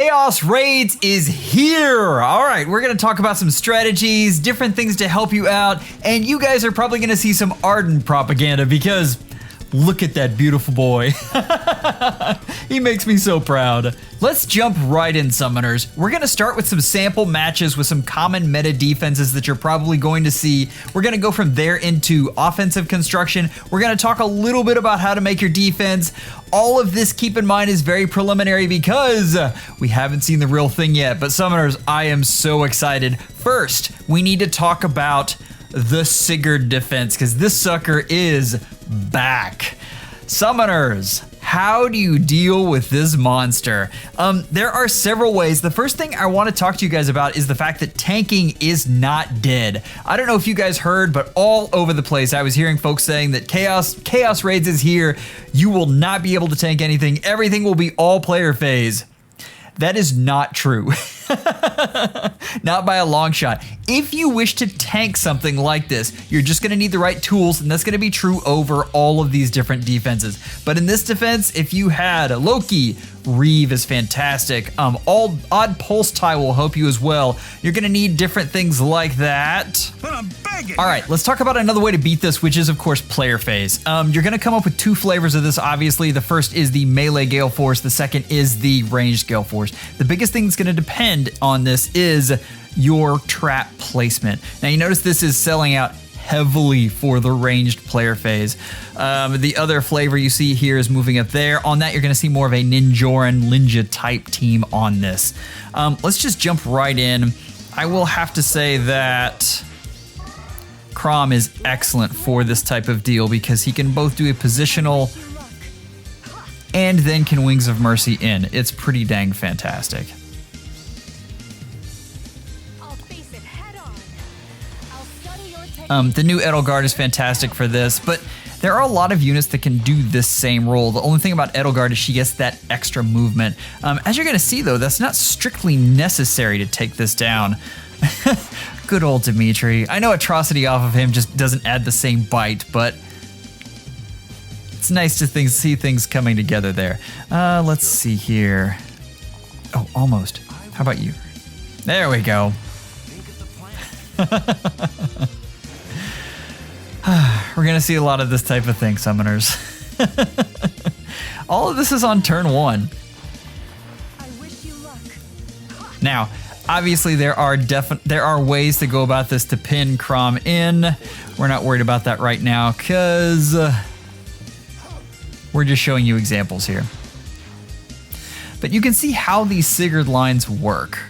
Chaos Raids is here! Alright, we're gonna talk about some strategies, different things to help you out, and you guys are probably gonna see some Arden propaganda because look at that beautiful boy. He makes me so proud. Let's jump right in, Summoners. We're gonna start with some sample matches with some common meta defenses that you're probably going to see. We're gonna go from there into offensive construction. We're gonna talk a little bit about how to make your defense. All of this, keep in mind, is very preliminary because we haven't seen the real thing yet. But Summoners, I am so excited. First, we need to talk about the Sigurd defense because this sucker is back. Summoners, how do you deal with this monster? There are several ways. The first thing I want to talk to you guys about is the fact that tanking is not dead. I don't know if you guys heard, but all over the place I was hearing folks saying that Chaos Raids is here. You will not be able to tank anything. Everything will be all player phase. That is not true. Not by a long shot. If you wish to tank something like this, you're just gonna need the right tools, and that's gonna be true over all of these different defenses. But in this defense, if you had Loki, Reeve is fantastic. All Odd Pulse Tie will help you as well. You're gonna need different things like that. All right, let's talk about another way to beat this, which is of course player phase. You're gonna come up with two flavors of this, obviously. The first is the melee Galefforce, the second is the ranged Galefforce. The biggest thing that's gonna depend on this is your trap placement. Now you notice this is selling out heavily for the ranged player phase. The other flavor you see here is moving up there. On that, you're gonna see more of a Ninjoran Linja type team on this. Let's just jump right in. I will have to say that Crom is excellent for this type of deal because he can both do a positional and then can Wings of Mercy in. It's pretty dang fantastic. The new Edelgard is fantastic for this, but there are a lot of units that can do this same role. The only thing about Edelgard is she gets that extra movement. As you're gonna see though, that's not strictly necessary to take this down. Good old Dimitri. I know atrocity off of him just doesn't add the same bite, but it's nice to see things coming together there. Let's see here. Oh, almost. How about you? There we go. We're gonna see a lot of this type of thing, Summoners. All of this is on turn one. I wish you luck. Now, obviously there are ways to go about this to pin Crom in. We're not worried about that right now because we're just showing you examples here. But you can see how these Sigurd lines work.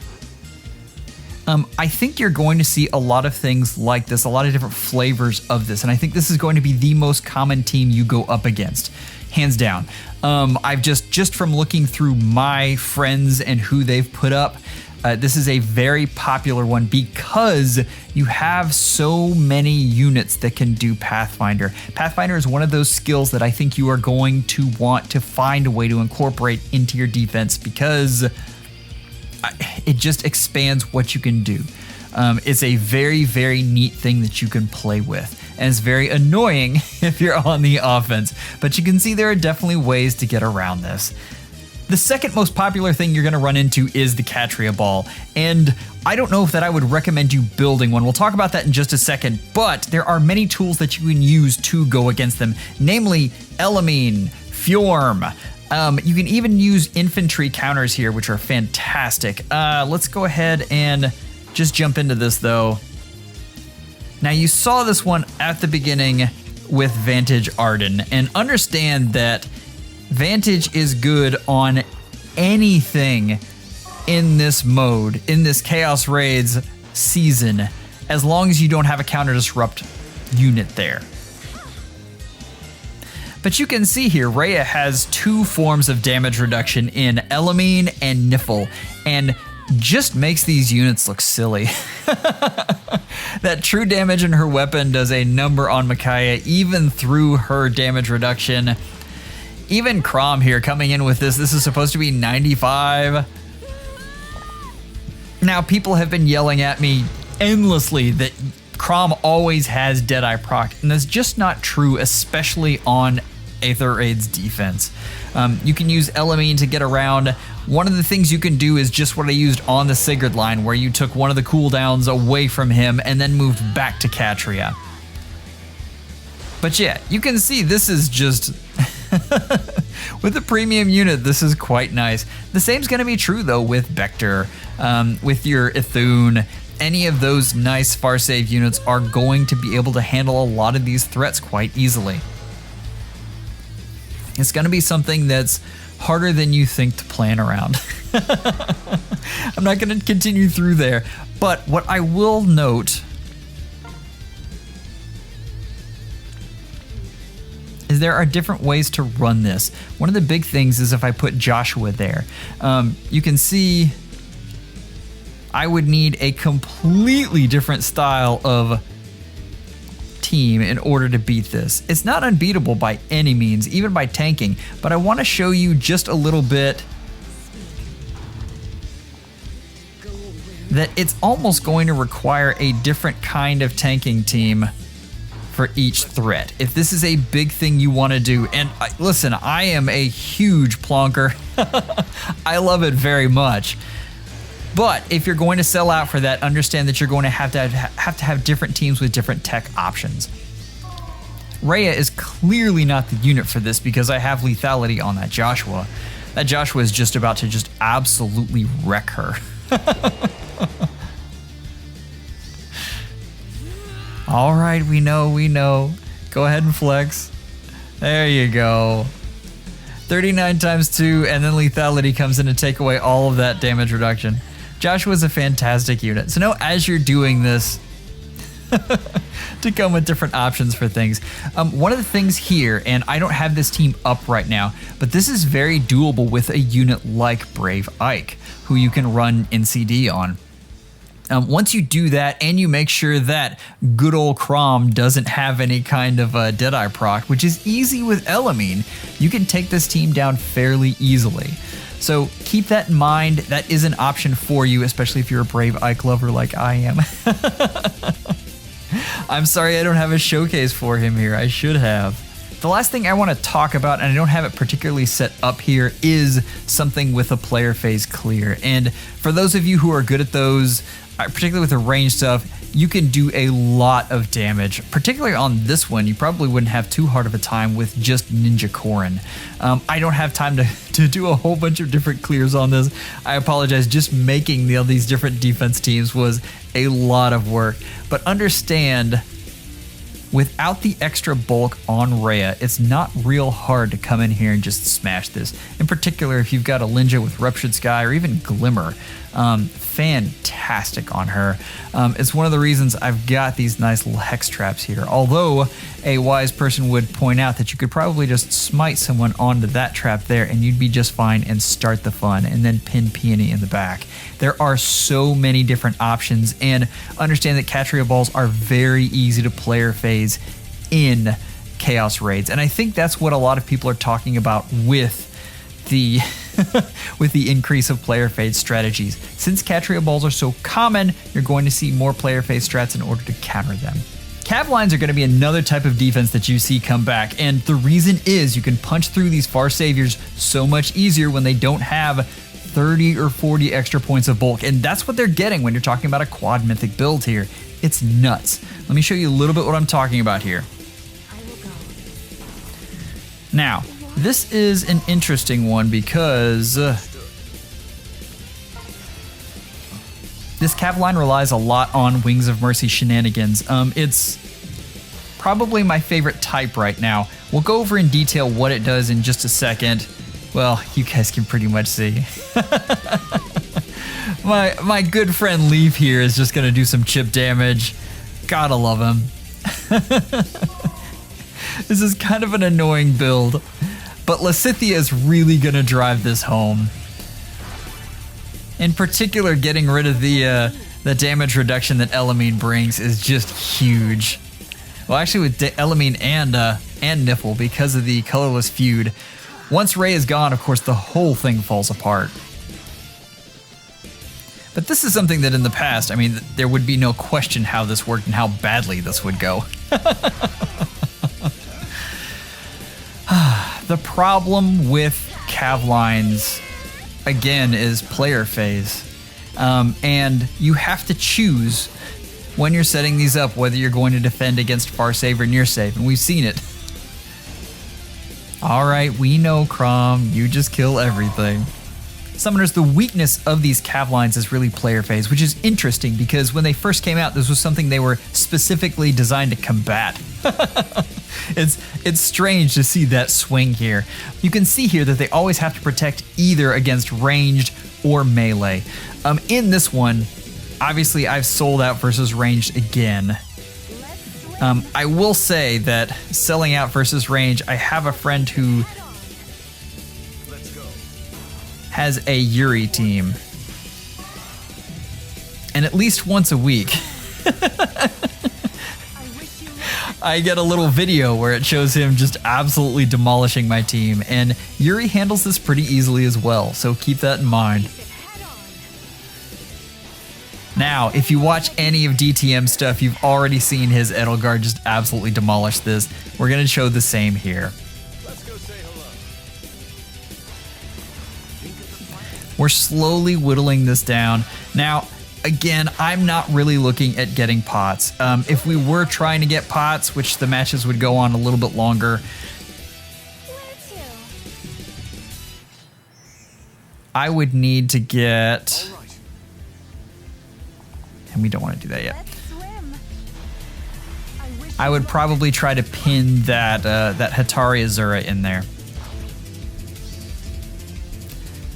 I think you're going to see a lot of things like this, a lot of different flavors of this, and I think this is going to be the most common team you go up against, hands down. I've just from looking through my friends and who they've put up, this is a very popular one because you have so many units that can do Pathfinder. Pathfinder is one of those skills that I think you are going to want to find a way to incorporate into your defense because it just expands what you can do. It's a very, very neat thing that you can play with. And it's very annoying if you're on the offense. But you can see there are definitely ways to get around this. The second most popular thing you're going to run into is the Catria ball. And I don't know if that I would recommend you building one. We'll talk about that in just a second. But there are many tools that you can use to go against them. Namely, Elamine, Fjorm. You can even use infantry counters here, which are fantastic. Let's go ahead and just jump into this though. Now you saw this one at the beginning with Vantage Arden, and understand that Vantage is good on anything in this mode, in this Chaos Raids season, as long as you don't have a counter disrupt unit there. But you can see here, Rhea has two forms of damage reduction in Elamine and Niffle, and just makes these units look silly. That true damage in her weapon does a number on Micaiah, even through her damage reduction. Even Crom here coming in with this is supposed to be 95. Now, people have been yelling at me endlessly that Crom always has Deadeye proc, and that's just not true, especially on Aether Raid's defense. You can use Elamine to get around. One of the things you can do is just what I used on the Sigurd line, where you took one of the cooldowns away from him and then moved back to Catria. But yeah, you can see this is just... with the premium unit, this is quite nice. The same's going to be true, though, with Vector, with your Ithune. Any of those nice far-save units are going to be able to handle a lot of these threats quite easily. It's going to be something that's harder than you think to plan around. I'm not going to continue through there, but what I will note is there are different ways to run this. One of the big things is if I put Joshua there. You can see I would need a completely different style of team in order to beat this. It's not unbeatable by any means, even by tanking, but I want to show you just a little bit that it's almost going to require a different kind of tanking team for each threat. If this is a big thing you want to do, and listen, I am a huge plonker. I love it very much. But if you're going to sell out for that, understand that you're going to have different teams with different tech options. Rhea is clearly not the unit for this because I have lethality on that Joshua. That Joshua is just about to just absolutely wreck her. All right, we know. Go ahead and flex. There you go. 39 times 2, and then lethality comes in to take away all of that damage reduction. Joshua's a fantastic unit. So now as you're doing this, to come with different options for things. One of the things here, and I don't have this team up right now, but this is very doable with a unit like Brave Ike, who you can run NCD on. Once you do that and you make sure that good old Crom doesn't have any kind of Deadeye proc, which is easy with Elamine, you can take this team down fairly easily. So keep that in mind. That is an option for you, especially if you're a Brave Ike lover like I am. I'm sorry I don't have a showcase for him here. I should have. The last thing I want to talk about, and I don't have it particularly set up here, is something with a player phase clear. And for those of you who are good at those, particularly with the range stuff, you can do a lot of damage. Particularly on this one, you probably wouldn't have too hard of a time with just Ninja Korin. I don't have time to do a whole bunch of different clears on this. I apologize. Just making all these different defense teams was a lot of work. But understand, without the extra bulk on Rhea, it's not real hard to come in here and just smash this. In particular, if you've got a Linja with Ruptured Sky or even Glimmer, fantastic on her. It's one of the reasons I've got these nice little hex traps here. Although a wise person would point out that you could probably just smite someone onto that trap there and you'd be just fine and start the fun and then pin Peony in the back. There are so many different options, and understand that Catria balls are very easy to player phase in Chaos Raids. And I think that's what a lot of people are talking about with the with the increase of player phase strategies. Since Catria balls are so common, you're going to see more player phase strats in order to counter them. Cav lines are going to be another type of defense that you see come back, and the reason is you can punch through these far saviors so much easier when they don't have 30 or 40 extra points of bulk, and that's what they're getting when you're talking about a quad mythic build here. It's nuts. Let me show you a little bit what I'm talking about here. Now, this is an interesting one because this Cav line relies a lot on Wings of Mercy shenanigans. It's probably my favorite type right now. We'll go over in detail what it does in just a second. Well, you guys can pretty much see. my good friend Leaf here is just gonna do some chip damage. Gotta love him. This is kind of an annoying build, but Lysithea is really gonna drive this home. In particular, getting rid of the damage reduction that Elamine brings is just huge. Well, actually with Elamine and Niffle, because of the colorless feud, once Ray is gone, of course, the whole thing falls apart. But this is something that in the past, I mean, there would be no question how this worked and how badly this would go. The problem with Cav lines, again, is player phase. And you have to choose when you're setting these up whether you're going to defend against far save or near save, and we've seen it. Alright, we know, Crom, you just kill everything. Summoners, the weakness of these Cav lines is really player phase, which is interesting because when they first came out, this was something they were specifically designed to combat. It's strange to see that swing here. You can see here that they always have to protect either against ranged or melee. In this one, obviously I've sold out versus ranged again. I will say that selling out versus range, I have a friend who has a Yuri team. And at least once a week, I get a little video where it shows him just absolutely demolishing my team. And Yuri handles this pretty easily as well, so keep that in mind. Now, if you watch any of DTM stuff, you've already seen his Edelgard just absolutely demolish this. We're going to show the same here. We're slowly whittling this down. Now, again, I'm not really looking at getting pots. If we were trying to get pots, which the matches would go on a little bit longer, I would need to get... And we don't want to do that yet. I would probably try to pin that Hatari Azura in there.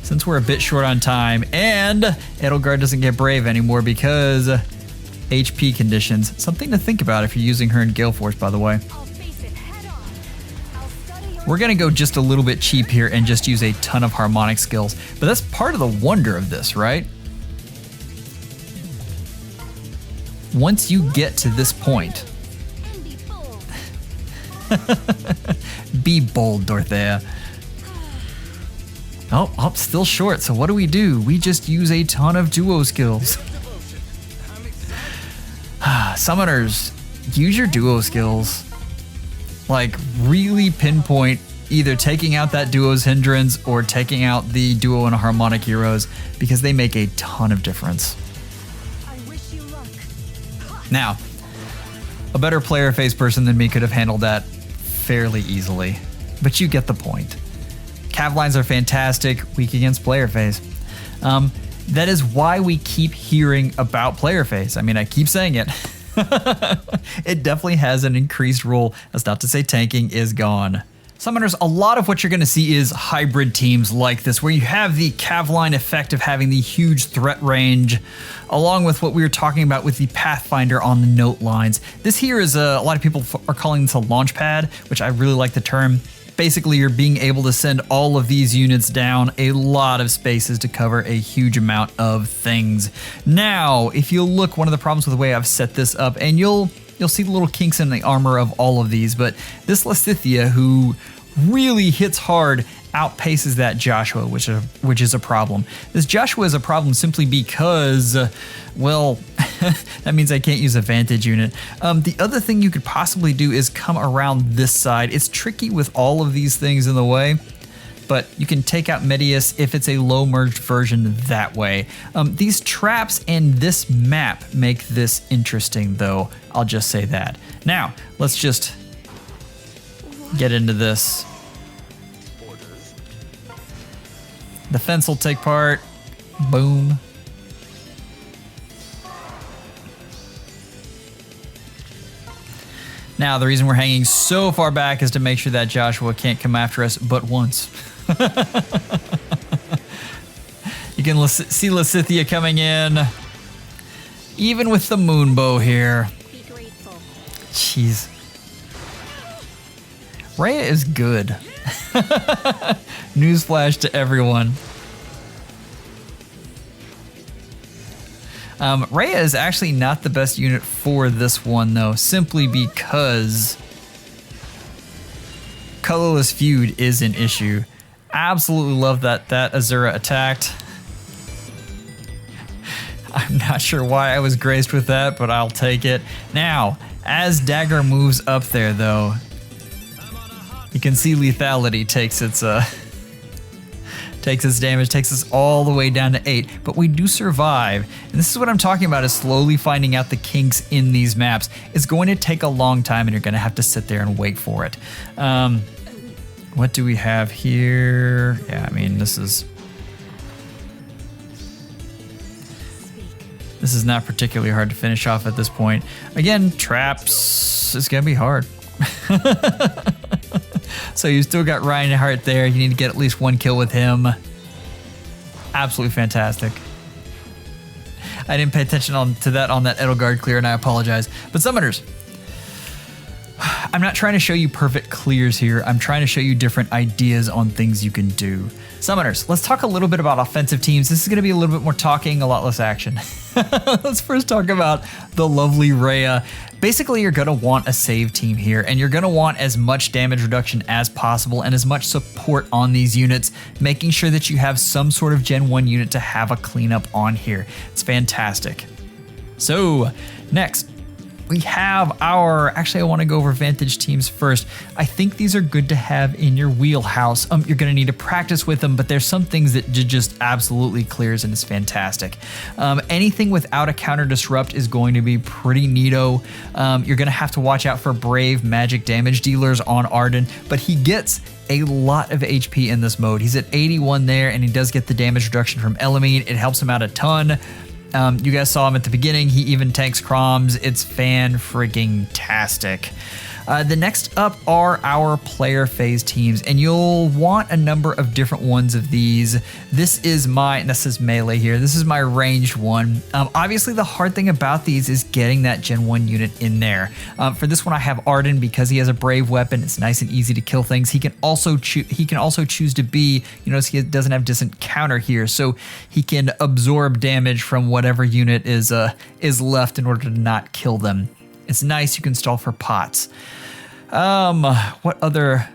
Since we're a bit short on time, and Edelgard doesn't get brave anymore because HP conditions. Something to think about if you're using her in Galfeforce, by the way. We're going to go just a little bit cheap here and just use a ton of harmonic skills. But that's part of the wonder of this, right? Once you get to this point... Be bold, Dorothea. Oh, still short. So what do? We just use a ton of duo skills. Summoners, use your duo skills. Like, really pinpoint either taking out that duo's hindrance or taking out the duo and harmonic heroes because they make a ton of difference. Now, a better player phase person than me could have handled that fairly easily, but you get the point. Cav lines are fantastic, weak against player phase. That is why we keep hearing about player phase. I mean, I keep saying it. It definitely has an increased role. That's not to say tanking is gone. Summoners, a lot of what you're going to see is hybrid teams like this, where you have the Cav line effect of having the huge threat range, along with what we were talking about with the Pathfinder on the note lines. This here is a lot of people are calling this a launch pad, which I really like the term. Basically, you're being able to send all of these units down a lot of spaces to cover a huge amount of things. Now, if you look, one of the problems with the way I've set this up, and you'll see the little kinks in the armor of all of these, but this Lysithea, who really hits hard, outpaces that Joshua, which is a problem. This Joshua is a problem simply because, well, that means I can't use a Vantage unit. The other thing you could possibly do is come around this side. It's tricky with all of these things in the way, but you can take out Medius if it's a low merged version that way. These traps and this map make this interesting, though. I'll just say that. Now, let's just get into this. The fence will take part. Boom. Now, the reason we're hanging so far back is to make sure that Joshua can't come after us but once. You can see Lysithea coming in, even with the moonbow here. Jeez. Rhea is good. Newsflash to everyone. Rhea is actually not the best unit for this one, though, simply because Colorless Feud is an issue. Absolutely love that Azura attacked. I'm not sure why I was graced with that, but I'll take it. Now, as Dagger moves up there, though, you can see lethality takes its damage, takes us all the way down to 8, but we do survive. And this is what I'm talking about, is slowly finding out the kinks in these maps. It's going to take a long time, and you're going to have to sit there and wait for it. What do we have here? Yeah, I mean, this is not particularly hard to finish off at this point. Again, traps is going to be hard. So you still got Reinhardt there. You need to get at least 1 kill with him. Absolutely fantastic. I didn't pay attention to that on that Edelgard clear, and I apologize. But summoners, I'm not trying to show you perfect clears here. I'm trying to show you different ideas on things you can do. Summoners, let's talk a little bit about offensive teams. This is going to be a little bit more talking, a lot less action. Let's first talk about the lovely Rhea. Basically, you're going to want a save team here, and you're going to want as much damage reduction as possible and as much support on these units, making sure that you have some sort of Gen 1 unit to have a cleanup on here. It's fantastic. So, next, we have our, actually I want to go over Vantage teams first. I think these are good to have in your wheelhouse. You're going to need to practice with them, but there's some things that just absolutely clears and it's fantastic. Anything without a counter disrupt is going to be pretty neato. You're going to have to watch out for brave magic damage dealers on Arden, but he gets a lot of HP in this mode. He's at 81 there, and he does get the damage reduction from Elamine. It helps him out a ton. You guys saw him at the beginning. He even tanks Croms. It's fan-frigging-tastic. The next up are our player phase teams, and you'll want a number of different ones of these. This is melee here. This is my ranged one. Obviously, the hard thing about these is getting that Gen 1 unit in there. For this one, I have Arden because he has a brave weapon. It's nice and easy to kill things. He can also choose to be, you notice he doesn't have distant counter here, so he can absorb damage from whatever unit is left in order to not kill them. It's nice. You can stall for pots. What other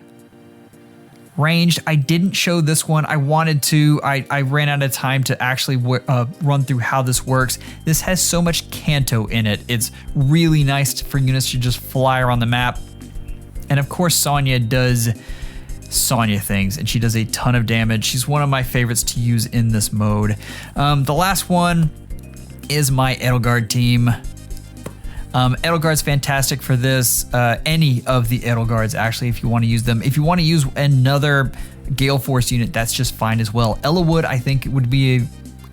ranged? I didn't show this one. I wanted to. I ran out of time to actually run through how this works. This has so much Canto in it. It's really nice for units to just fly around the map. And of course, Sonya does Sonya things, and she does a ton of damage. She's one of my favorites to use in this mode. The last one is my Edelgard team. Edelgard's fantastic for this. Any of the Edelgards, actually, if you want to use them. If you want to use another Galefforce unit, that's just fine as well. Ellawood, I think, would be a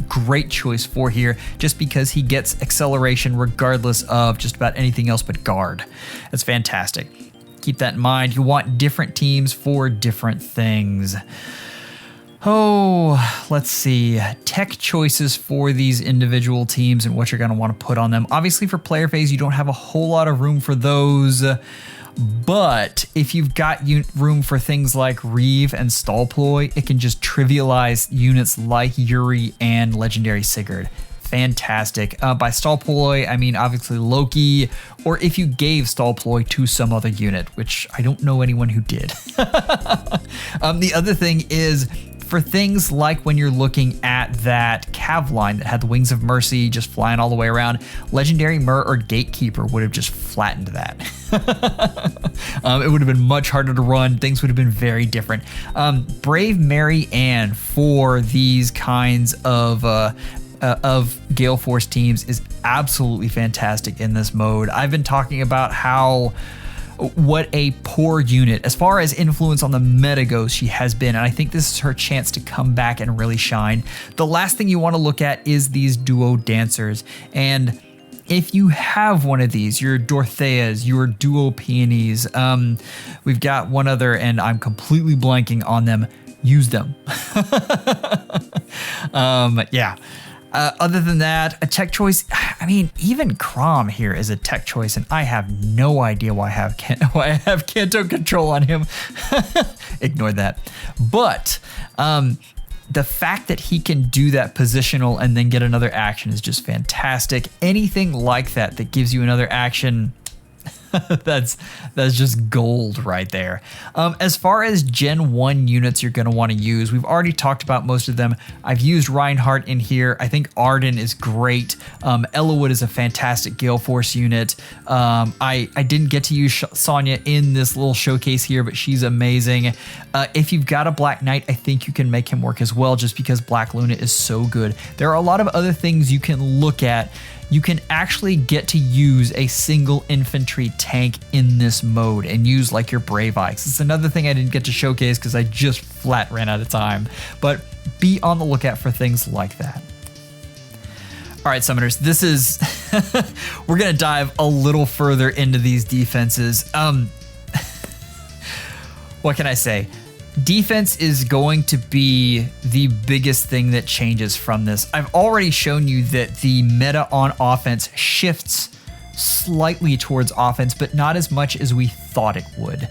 great choice for here, just because he gets acceleration regardless of just about anything else but guard. That's fantastic. Keep that in mind. You want different teams for different things. Oh, let's see. Tech choices for these individual teams and what you're going to want to put on them. Obviously, for player phase, you don't have a whole lot of room for those. But if you've got room for things like Reeve and Stallploy, it can just trivialize units like Yuri and Legendary Sigurd. Fantastic. By Stallploy, I mean obviously Loki, or if you gave Stallploy to some other unit, which I don't know anyone who did. The other thing is, for things like when you're looking at that Cav line that had the Wings of Mercy just flying all the way around, Legendary Myr or Gatekeeper would have just flattened that. It would have been much harder to run. Things would have been very different. Brave Mary Ann for these kinds of Galefforce teams is absolutely fantastic in this mode. I've been talking about what a poor unit, as far as influence on the meta goes, she has been, and I think this is her chance to come back and really shine. The last thing you want to look at is these duo dancers, and if you have one of these, your Dorotheas, your duo peonies, we've got one other, and I'm completely blanking on them. Use them. Yeah. Other than that, a tech choice, I mean, even Crom here is a tech choice, and I have no idea why I have Canto control on him. Ignore that. But the fact that he can do that positional and then get another action is just fantastic. Anything like that gives you another action, that's just gold right there. As far as Gen 1 units you're going to want to use, we've already talked about most of them. I've used Reinhardt in here. I think Arden is great. Ellawood is a fantastic Galefforce unit. I didn't get to use Sonya in this little showcase here, but she's amazing. If you've got a Black Knight, I think you can make him work as well, just because Black Luna is so good. There are a lot of other things you can look at. You can actually get to use a single infantry tank in this mode and use like your Brave Ikes. It's another thing I didn't get to showcase because I just flat ran out of time, but be on the lookout for things like that. All right, Summoners, this is, we're gonna dive a little further into these defenses. What can I say? Defense is going to be the biggest thing that changes from this. I've already shown you that the meta on offense shifts slightly towards offense, but not as much as we thought it would.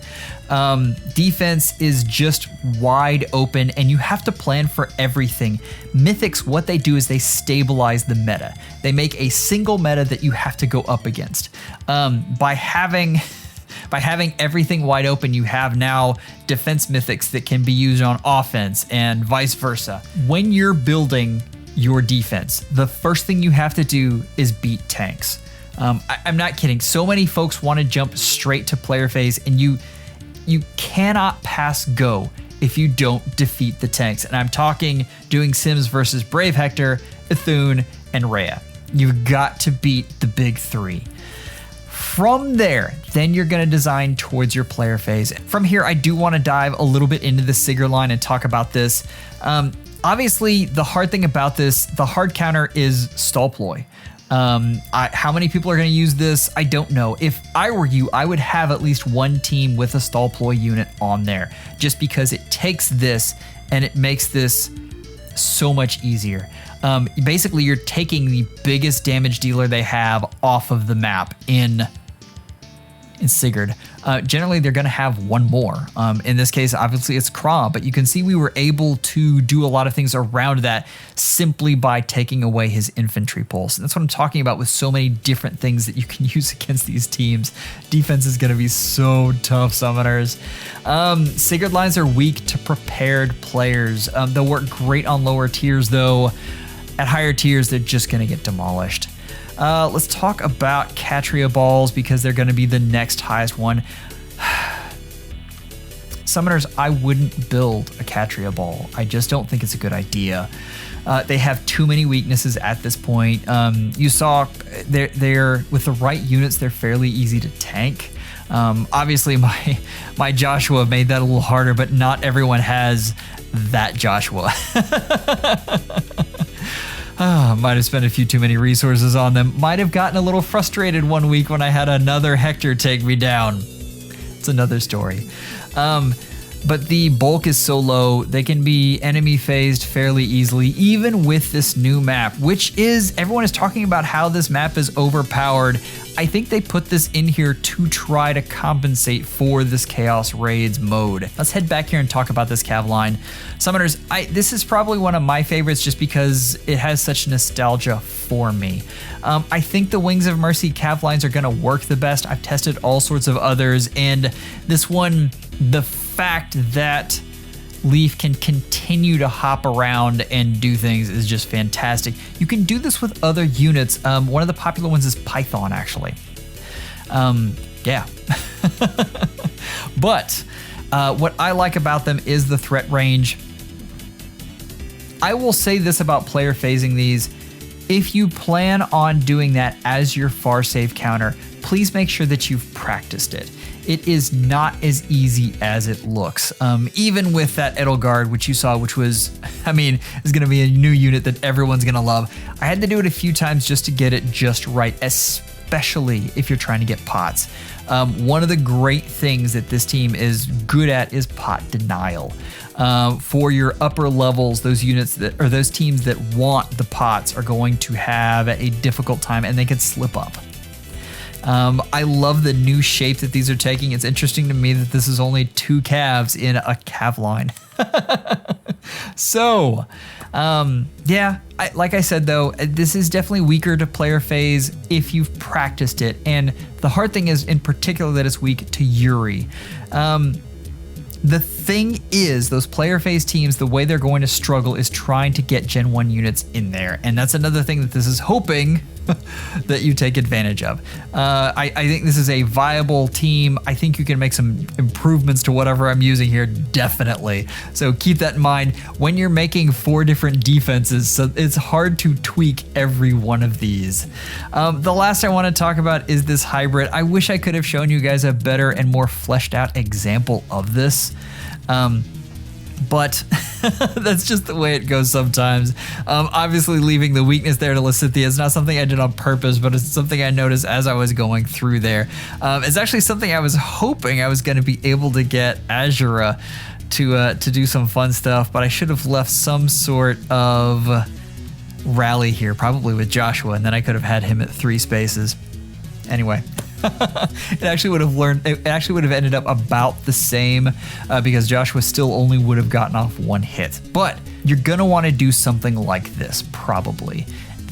Defense is just wide open, and you have to plan for everything. Mythics, what they do is they stabilize the meta. They make a single meta that you have to go up against. By having everything wide open, you have now defense mythics that can be used on offense and vice versa. When you're building your defense, the first thing you have to do is beat tanks. I'm not kidding. So many folks want to jump straight to player phase, and you cannot pass go if you don't defeat the tanks. And I'm talking doing Sims versus Brave Hector, Ithune, and Rhea. You've got to beat the big three. From there, then you're going to design towards your player phase. From here, I do want to dive a little bit into the Sigurd line and talk about this. Obviously, the hard thing about this, the hard counter is stall ploy. How many people are going to use this? I don't know. If I were you, I would have at least one team with a stall ploy unit on there, just because it takes this and it makes this so much easier. Basically, you're taking the biggest damage dealer they have off of the map in Sigurd. Generally, they're going to have one more. In this case, obviously, it's Kra, but you can see we were able to do a lot of things around that simply by taking away his infantry pulse. And that's what I'm talking about with so many different things that you can use against these teams. Defense is going to be so tough, Summoners. Sigurd lines are weak to prepared players. They'll work great on lower tiers, though. At higher tiers, they're just going to get demolished. Let's talk about Catria balls, because they're going to be the next highest one. Summoners, I wouldn't build a Catria ball. I just don't think it's a good idea. They have too many weaknesses at this point. You saw they're with the right units, they're fairly easy to tank. Obviously, my Joshua made that a little harder, but not everyone has that Joshua. Might have spent a few too many resources on them. Might have gotten a little frustrated one week when I had another Hector take me down. It's another story. But the bulk is so low, they can be enemy phased fairly easily, even with this new map, which is, everyone is talking about how this map is overpowered. I think they put this in here to try to compensate for this Chaos Raids mode. Let's head back here and talk about this Cav line. Summoners, this is probably one of my favorites just because it has such nostalgia for me. I think the Wings of Mercy Cav lines are gonna work the best. I've tested all sorts of others, and this one, the fact that Leaf can continue to hop around and do things is just fantastic. You can do this with other units. One of the popular ones is Python, actually. Yeah. But what I like about them is the threat range. I will say this about player phasing these. If you plan on doing that as your far save counter, please make sure that you've practiced it. It is not as easy as it looks. Even with that Edelgard, which you saw, which was, I mean, is gonna be a new unit that everyone's gonna love. I had to do it a few times just to get it just right, especially if you're trying to get pots. One of the great things that this team is good at is pot denial. For your upper levels, those units that, or those teams that want the pots are going to have a difficult time, and they can slip up. I love the new shape that these are taking. It's interesting to me that this is only 2 calves in a Cav line. So, yeah, like I said though, this is definitely weaker to player phase if you've practiced it. And the hard thing is in particular that it's weak to Yuri. The thing is, those player phase teams, the way they're going to struggle is trying to get Gen 1 units in there. And that's another thing that this is hoping that you take advantage of. I think this is a viable team. I think you can make some improvements to whatever I'm using here, definitely. So keep that in mind when you're making 4 different defenses. So it's hard to tweak every one of these. The last I want to talk about is this hybrid. I wish I could have shown you guys a better and more fleshed out example of this. But that's just the way it goes sometimes. Obviously leaving the weakness there to Lysithea is not something I did on purpose, but it's something I noticed as I was going through there. It's actually something I was hoping I was going to be able to get Azura to do some fun stuff, but I should have left some sort of rally here, probably with Joshua, and then I could have had him at 3 spaces. Anyway. It actually would have ended up about the same because Joshua still only would have gotten off 1 hit. But you're gonna want to do something like this probably.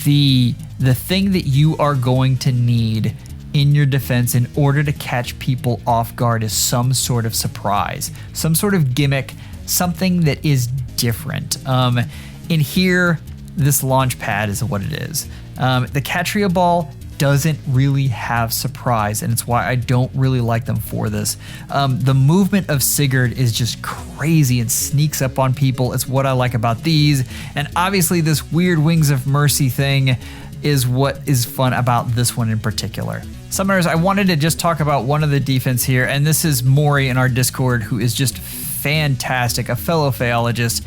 The thing that you are going to need in your defense in order to catch people off guard is some sort of surprise, some sort of gimmick, something that is different. In here, this launch pad is what it is. The Catria ball doesn't really have surprise, and it's why I don't really like them for this. The movement of Sigurd is just crazy and sneaks up on people. It's what I like about these, and obviously this weird Wings of Mercy thing is what is fun about this one in particular. Summoners, I wanted to just talk about one of the defense here, and this is Mori in our Discord, who is just fantastic, a fellow FEHologist.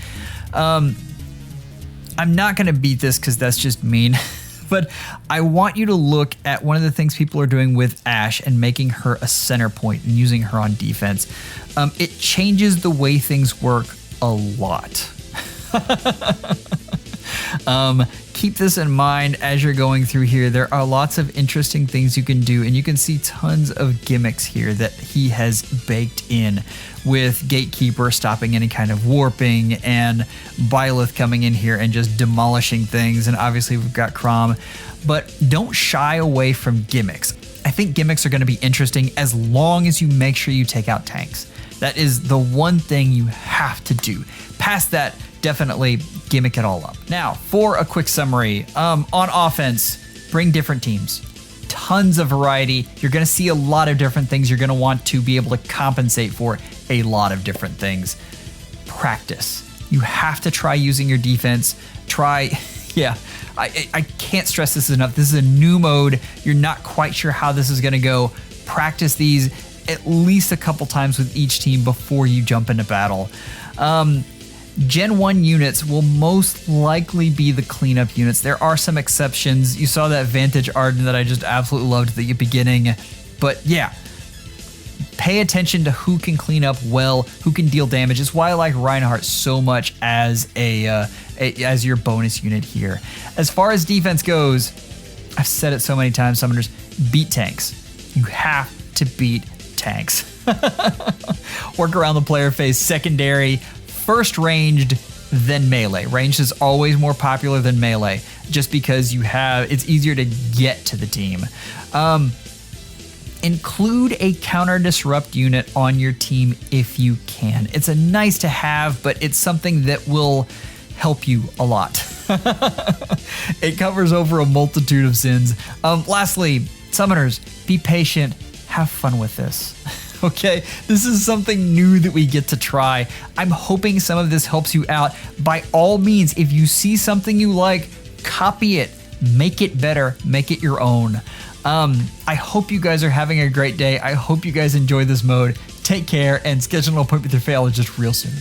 I'm not gonna beat this because that's just mean. But I want you to look at one of the things people are doing with Ashe and making her a center point and using her on defense. It changes the way things work a lot. Keep this in mind as you're going through here. There are lots of interesting things you can do, and you can see tons of gimmicks here that he has baked in, with Gatekeeper stopping any kind of warping, and Byleth coming in here and just demolishing things, and obviously we've got Crom. But don't shy away from gimmicks. I think gimmicks are going to be interesting as long as you make sure you take out tanks. That is the one thing you have to do. Past that, definitely gimmick it all up. Now, for a quick summary, on offense, bring different teams. Tons of variety. You're going to see a lot of different things. You're going to want to be able to compensate for a lot of different things. Practice. You have to try using your defense. I can't stress this enough. This is a new mode. You're not quite sure how this is going to go. Practice these at least a couple times with each team before you jump into battle. Gen 1 units will most likely be the cleanup units. There are some exceptions. You saw that Vantage Arden that I just absolutely loved at the beginning. But yeah, pay attention to who can clean up well, who can deal damage. It's why I like Reinhardt so much as as your bonus unit here. As far as defense goes, I've said it so many times, Summoners, beat tanks. You have to beat tanks. Work around the player phase, secondary, first ranged, then melee. Ranged is always more popular than melee, just because it's easier to get to the team. Include a counter disrupt unit on your team if you can. It's a nice to have, but it's something that will help you a lot. It covers over a multitude of sins. Lastly, Summoners, be patient, have fun with this. Okay, this is something new that we get to try. I'm hoping some of this helps you out. By all means, if you see something you like, copy it, make it better, make it your own. I hope you guys are having a great day. I hope you guys enjoy this mode. Take care and schedule an appointment with your FEHologist real soon.